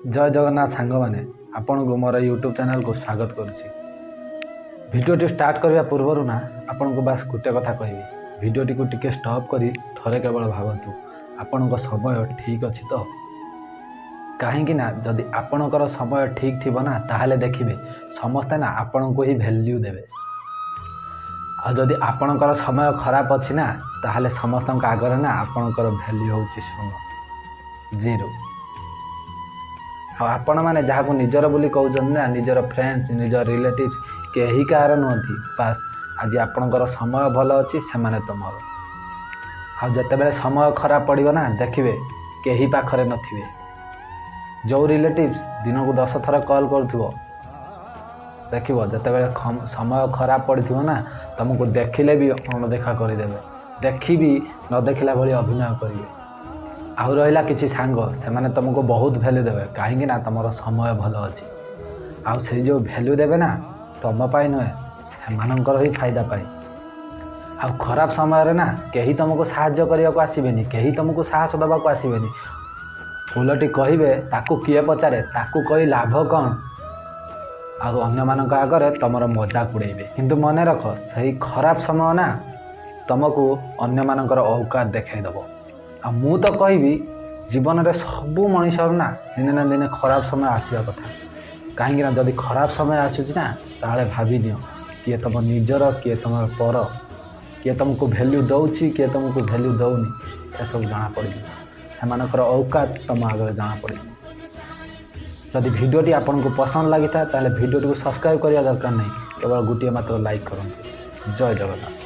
जय जगन्नाथ सांग मैंने आपण को मोर यूट्यूब चैनल को स्वागत करुच्ची। भिडियोटी स्टार्ट करने पूर्वर ना आपण को बास गोटे कथा कहबी, भिडियोटी को टिके स्टॉप करी थरे केवल भावतु आपण को समय ठीक अच्छी तो कहीं ना जदि आपणकर समय ठीक थी ना ताहले देखिए समस्ते ना आपण को ही वैल्यू देवे। आदि आपणकर समय खराब अच्छी ना ताहले समस्त आगे ना आपणकर वैल्यू हूँ शून्य जीरो। आपण मैंने जहाँ निजर बोली कहते ना निजर फ्रेंड्स निजर रिलेटिव्स कहीं कार नुहति बास आज आपणकर समय भल अच्छी से तुमर आते समय खराब पड़ो ना देखिए कहीं पाखरे नथिबे। जो रिलेटिव्स दिन को 10 थर कॉल करुव देख जिते समय खराब पड़ो ना तुमको देखिले भी अणदेखा करदेवे, देखी भी न देखला भली अभिनय करेंगे। आउ रहा किसी सांग से माने तुमको बहुत वैल्यू देवे कहीं ना तुम समय भल अच्छी आउ से जो वैल्यू देवे ना तुम पाई नुहे से ही फायदा पाई। आउ खराब समय ना कहीं तुमको साहाय्य करने को आसबेनि, कहीं तुमको साहस देवा को आसबेनि, उलटी कहे ताकू किए पचारे ताकू कही लाभ कौन आउ अन्य आगे तुम मजाक उड़ेबे। किंतु मन रख सही खराब समय ना तुमको अन्य औकात देखईदेव। आ मु तो कहबी जीवन में सबू मनुष्य ना दिने ना दिने खराब समय आसवा कथा कहीं जदि खराब समय आसूना ताले भावी नियो किए तुम निजर किए तुम पर किए तुमको वैल्यू दौची किए तुमको वैल्यू दौनी से सब जना पड़ से औकात तुम आगे जना पड़। जदि भिडियोटी आपन को पसंद लगी था ताले भिडियोटी को सब्सक्राइब करने दरकार नहीं, केवल गोटे मात्र लाइक करूँ। जय जगन्नाथ।